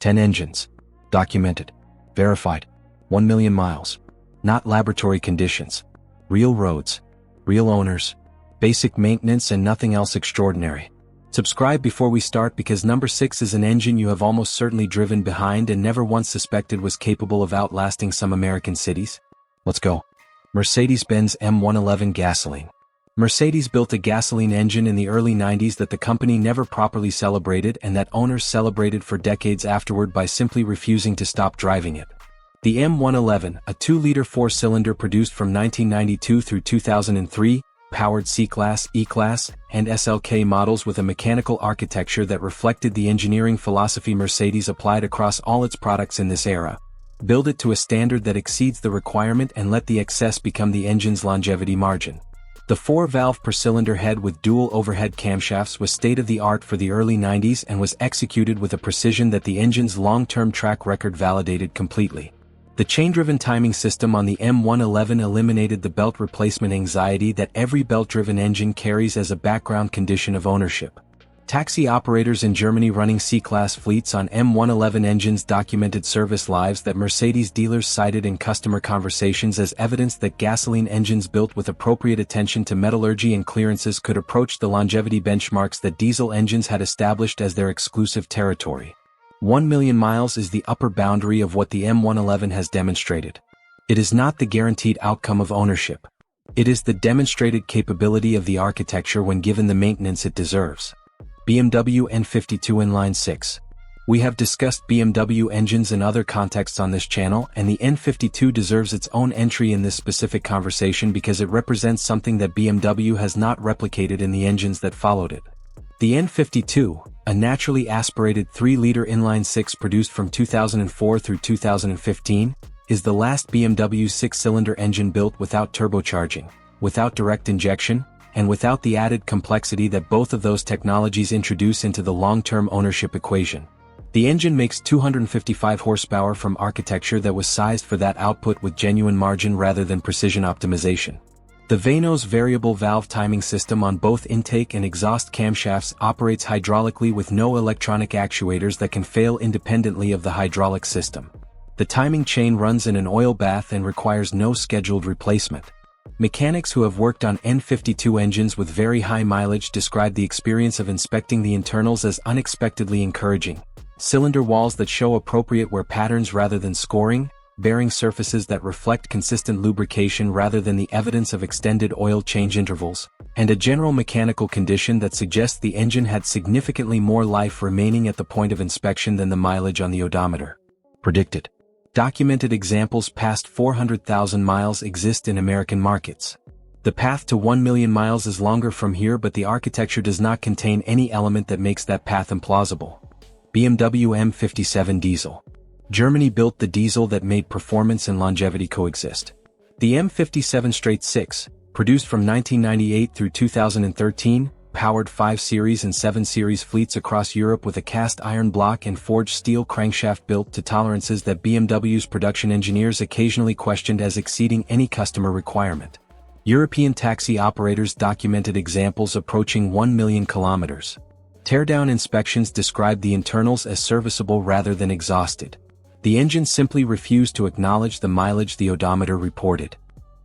10 engines. Documented. Verified. 1 million miles. Not laboratory conditions. Real roads. Real owners. Basic maintenance and nothing else extraordinary. Subscribe before we start because number 6 is an engine you have almost certainly driven behind and never once suspected was capable of outlasting some American cities. Let's go. Mercedes-Benz M111 gasoline. Mercedes built a gasoline engine in the early 90s that the company never properly celebrated and that owners celebrated for decades afterward by simply refusing to stop driving it. The M111, a 2-liter 4-cylinder produced from 1992 through 2003, powered C-Class, E-Class, and SLK models with a mechanical architecture that reflected the engineering philosophy Mercedes applied across all its products in this era. Build it to a standard that exceeds the requirement and let the excess become the engine's longevity margin. The 4-valve per-cylinder head with dual overhead camshafts was state-of-the-art for the early 90s and was executed with a precision that the engine's long-term track record validated completely. The chain-driven timing system on the M111 eliminated the belt replacement anxiety that every belt-driven engine carries as a background condition of ownership. Taxi operators in Germany running C-Class fleets on M111 engines documented service lives that Mercedes dealers cited in customer conversations as evidence that gasoline engines built with appropriate attention to metallurgy and clearances could approach the longevity benchmarks that diesel engines had established as their exclusive territory. 1 million miles is the upper boundary of what the M111 has demonstrated. It is not the guaranteed outcome of ownership. It is the demonstrated capability of the architecture when given the maintenance it deserves. BMW N52 Inline 6. We have discussed BMW engines in other contexts on this channel, and the N52 deserves its own entry in this specific conversation because it represents something that BMW has not replicated in the engines that followed it. The N52, a naturally aspirated 3-liter inline-6 produced from 2004 through 2015, is the last BMW 6-cylinder engine built without turbocharging, without direct injection, and without the added complexity that both of those technologies introduce into the long-term ownership equation. The engine makes 255 horsepower from architecture that was sized for that output with genuine margin rather than precision optimization. The Vanos variable valve timing system on both intake and exhaust camshafts operates hydraulically with no electronic actuators that can fail independently of the hydraulic system. The timing chain runs in an oil bath and requires no scheduled replacement. Mechanics who have worked on N52 engines with very high mileage describe the experience of inspecting the internals as unexpectedly encouraging. Cylinder walls that show appropriate wear patterns rather than scoring, bearing surfaces that reflect consistent lubrication rather than the evidence of extended oil change intervals, and a general mechanical condition that suggests the engine had significantly more life remaining at the point of inspection than the mileage on the odometer predicted. Documented examples past 400,000 miles exist in American markets. The path to 1 million miles is longer from here, but the architecture does not contain any element that makes that path implausible. BMW M57 Diesel. Germany built the diesel that made performance and longevity coexist. The M57 Straight 6, produced from 1998 through 2013, powered 5 Series and 7 Series fleets across Europe with a cast iron block and forged steel crankshaft built to tolerances that BMW's production engineers occasionally questioned as exceeding any customer requirement. European taxi operators documented examples approaching 1 million kilometers. Teardown inspections described the internals as serviceable rather than exhausted. The engine simply refused to acknowledge the mileage the odometer reported.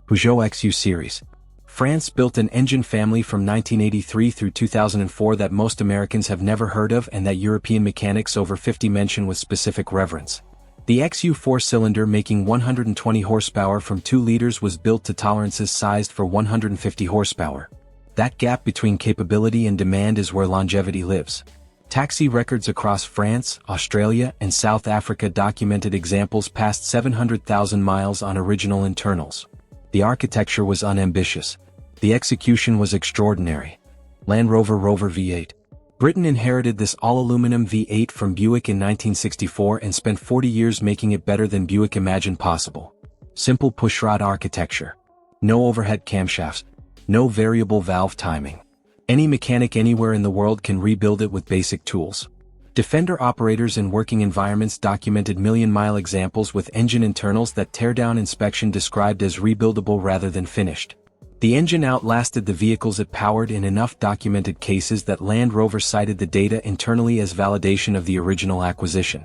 Peugeot XU Series. France built an engine family from 1983 through 2004 that most Americans have never heard of and that European mechanics over 50 mention with specific reverence. The XU 4-cylinder making 120 horsepower from 2 liters was built to tolerances sized for 150 horsepower. That gap between capability and demand is where longevity lives. Taxi records across France, Australia, and South Africa documented examples past 700,000 miles on original internals. The architecture was unambitious. The execution was extraordinary. Land Rover Rover V8. Britain inherited this all-aluminum V8 from Buick in 1964 and spent 40 years making it better than Buick imagined possible. Simple pushrod architecture. No overhead camshafts. No variable valve timing. Any mechanic anywhere in the world can rebuild it with basic tools. Defender operators in working environments documented million-mile examples with engine internals that teardown inspection described as rebuildable rather than finished. The engine outlasted the vehicles it powered in enough documented cases that Land Rover cited the data internally as validation of the original acquisition.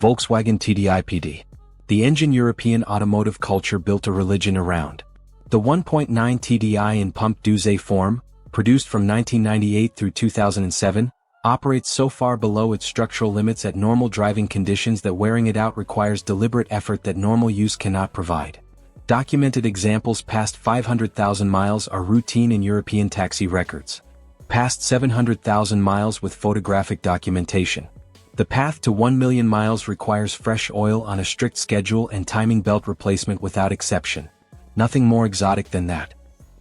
Volkswagen TDI-PD. The engine European automotive culture built a religion around. The 1.9 TDI in pump douze form, produced from 1998 through 2007, operates so far below its structural limits at normal driving conditions that wearing it out requires deliberate effort that normal use cannot provide. Documented examples past 500,000 miles are routine in European taxi records. Past 700,000 miles with photographic documentation. The path to 1 million miles requires fresh oil on a strict schedule and timing belt replacement without exception. Nothing more exotic than that.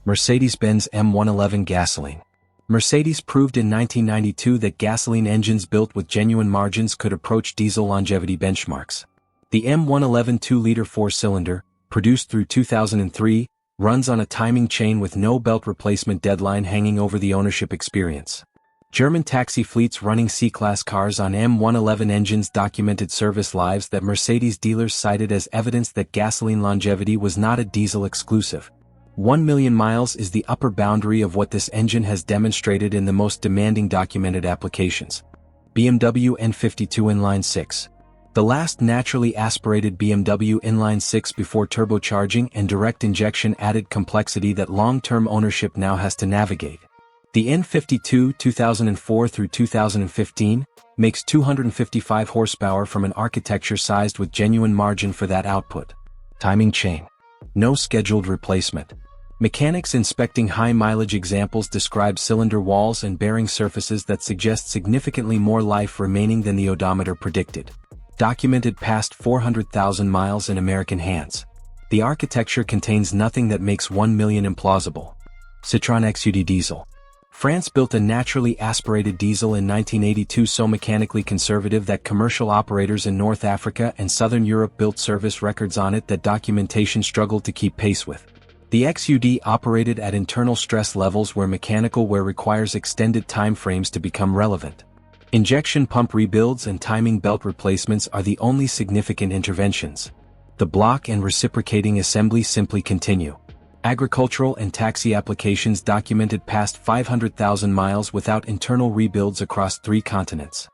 Mercedes-Benz M111 gasoline. Mercedes proved in 1992 that gasoline engines built with genuine margins could approach diesel longevity benchmarks. The M111 2-liter 4-cylinder, produced through 2003, runs on a timing chain with no belt replacement deadline hanging over the ownership experience. German taxi fleets running C-Class cars on M111 engines documented service lives that Mercedes dealers cited as evidence that gasoline longevity was not a diesel exclusive. 1 million miles is the upper boundary of what this engine has demonstrated in the most demanding documented applications. BMW N52 Inline 6. The last naturally aspirated BMW Inline 6 before turbocharging and direct injection added complexity that long-term ownership now has to navigate. The N52 2004 through 2015 makes 255 horsepower from an architecture sized with genuine margin for that output. Timing chain. No scheduled replacement. Mechanics inspecting high-mileage examples describe cylinder walls and bearing surfaces that suggest significantly more life remaining than the odometer predicted. Documented past 400,000 miles in American hands. The architecture contains nothing that makes 1 million implausible. Citroën XUD diesel. France built a naturally aspirated diesel in 1982 so mechanically conservative that commercial operators in North Africa and Southern Europe built service records on it that documentation struggled to keep pace with. The XUD operated at internal stress levels where mechanical wear requires extended time frames to become relevant. Injection pump rebuilds and timing belt replacements are the only significant interventions. The block and reciprocating assembly simply continue. Agricultural and taxi applications documented past 500,000 miles without internal rebuilds across 3 continents.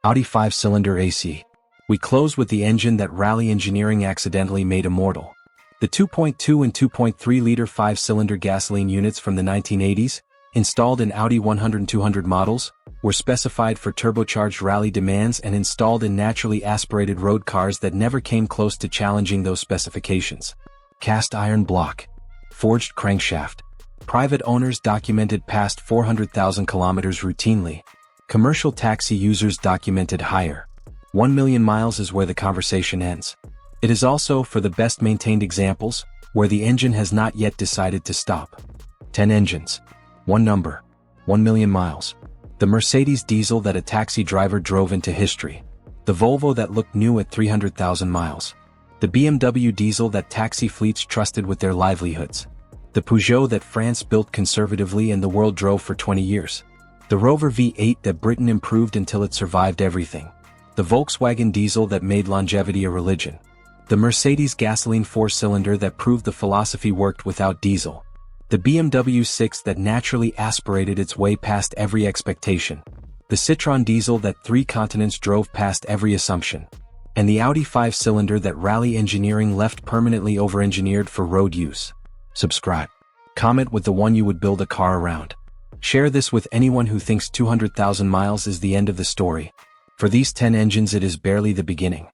Audi 5-cylinder AC. We close with the engine that rally engineering accidentally made immortal. The 2.2 and 2.3-liter 5-cylinder gasoline units from the 1980s, installed in Audi 100 and 200 models, were specified for turbocharged rally demands and installed in naturally aspirated road cars that never came close to challenging those specifications. Cast iron block. Forged crankshaft. Private owners documented past 400,000 kilometers routinely. Commercial taxi users documented higher. 1 million miles is where the conversation ends. It is also, for the best maintained examples, where the engine has not yet decided to stop. 10 engines. 1 number. 1 million miles. The Mercedes diesel that a taxi driver drove into history. The Volvo that looked new at 300,000 miles. The BMW diesel that taxi fleets trusted with their livelihoods. The Peugeot that France built conservatively and the world drove for 20 years. The Rover V8 that Britain improved until it survived everything. The Volkswagen diesel that made longevity a religion. The Mercedes gasoline 4-cylinder that proved the philosophy worked without diesel. The BMW 6 that naturally aspirated its way past every expectation. The Citroën diesel that 3 continents drove past every assumption. And the Audi 5-cylinder that rally engineering left permanently over-engineered for road use. Subscribe. Comment with the one you would build a car around. Share this with anyone who thinks 200,000 miles is the end of the story. For these 10 engines it is barely the beginning.